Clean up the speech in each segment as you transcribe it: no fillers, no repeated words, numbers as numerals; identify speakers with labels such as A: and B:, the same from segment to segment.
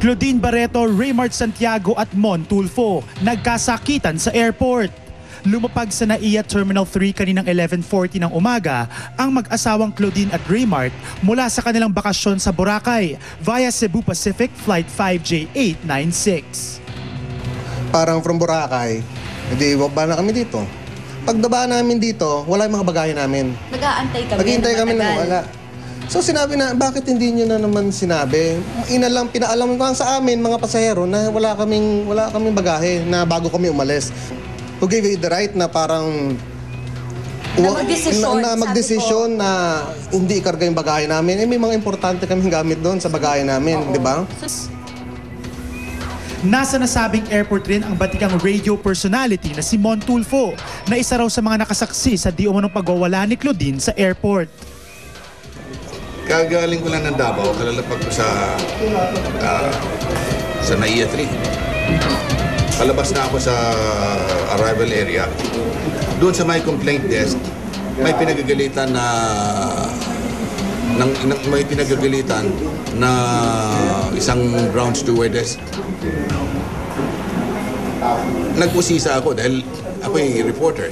A: Claudine Barreto, Raymart Santiago at Mon Tulfo nagkasakitan sa airport. Lumapag sa NAIA Terminal 3 kaninang 11:40 ng umaga ang mag-asawang Claudine at Raymart mula sa kanilang bakasyon sa Boracay via Cebu Pacific Flight 5J896.
B: Parang from Boracay, hindi ba na kami dito. Pagdaba namin dito, wala yung mga bagahe namin.
C: Nag-aantay kami.
B: Naghihintay kami na wala. So sinabi na, bakit hindi nyo na naman sinabi? Pinaalam lang sa amin, mga pasahero, na wala kaming bagahe na bago kami umalis. Who gave you the right na parang magdesisyon na hindi ikarga yung bagahe namin? May mga importante kaming gamit doon sa bagahe namin, di ba?
A: Nasa nasabing airport rin ang batikang radio personality na si Mon Tulfo na isa raw sa mga nakasaksi sa di umanong pagwawala ni Claudine sa airport.
D: Kagaling ko lang ng Davao, kalalapag ko sa NAIA 3. Palabas na ako sa arrival area. Doon sa my complaint desk, may pinagagalitan na isang ground stewardess. Nagpusisa ako dahil ako yung reporter.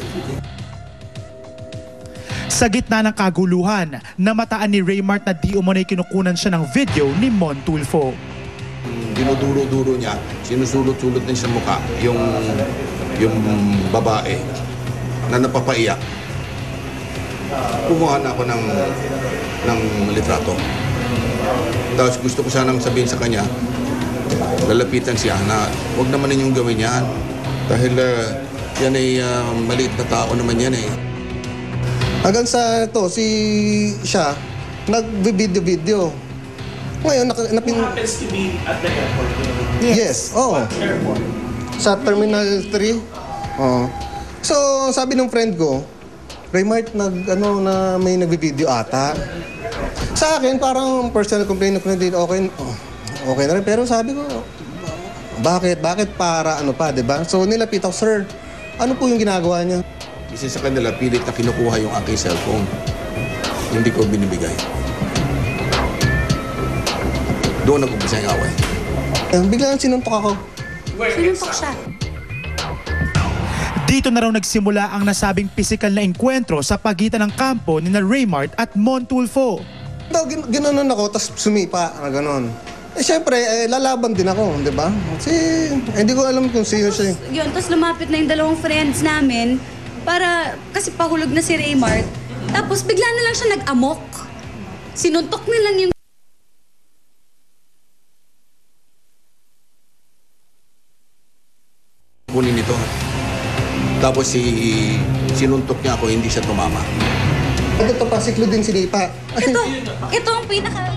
A: Sa gitna ng kaguluhan, namataan ni Raymart na di umunay kinukunan siya ng video ni Mon Tulfo.
D: Dinuduro-duro niya, sinusulot-sulot niya sa mukha yung babae na napapaiyak. Kumuha na ako ng litrato. Tapos gusto ko sanang sabihin sa kanya, lalapitan siya na huwag naman ninyong gawin yan. Dahil yan ay maliit na tao naman yan eh.
B: Hanggang sa ito, siya, nag-video. Ngayon,
E: happens to be at the airport?
B: Yes, oo.
E: Airport?
B: Sa Terminal 3. Oo. So, sabi ng friend ko, Raymart, na may nag-video ata. Sa akin, parang personal complaint na din, okay na rin. Pero sabi ko, bakit para ano pa, diba? So, nilapit ako, sir, ano po yung ginagawa niya?
D: Isa sa kanila, pilit na kinukuha yung aking cellphone. Hindi ko binibigay. Doon nag-umpisa yung away.
B: Biglang sinuntok ako.
C: Sinuntok siya.
A: Dito na raw nagsimula ang nasabing pisikal na enkwentro sa pagitan ng kampo ni Raymart at Mon Tulfo.
B: Ginanon ako, tapos sumipa na ganon. Siyempre, lalaban din ako, di ba? Kasi hindi ko alam kung sino siya.
C: Yun, tapos lumapit na yung dalawang friends namin kasi pahulog na si Raymart. Tapos bigla na lang siya nag-amok. Sinuntok na lang yung
D: kunin ito. Tapos sinuntok niya ako, hindi siya tumama.
B: Ito pa, si Claudine sinipa.
C: Ito ang pinaka...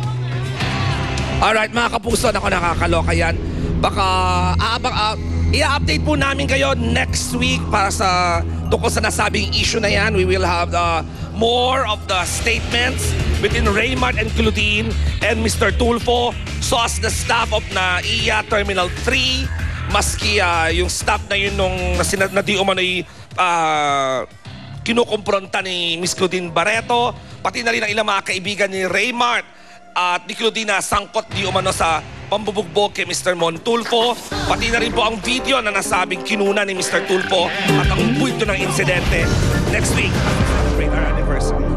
E: Alright mga kapuso, ako nakakaloka yan. Baka i-update po namin kayo next week para sa tungkol sa nasabing issue na yan. We will have more of the statements between Raymart and Claudine and Mr. Tulfo. So as the staff of NAIA Terminal 3, maski yung staff na yun nung di umano'y kinukumpronta ni Miss Claudine Barreto, pati na rin ang ilang mga kaibigan ni Raymart at ni Claudine na sangkot di umano sa pambubugbog kay Mr. Mon Tulfo. Pati na rin po ang video na nasabing kinuna ni Mr. Tulfo at ang punto ng insidente next week. Celebrate our anniversary.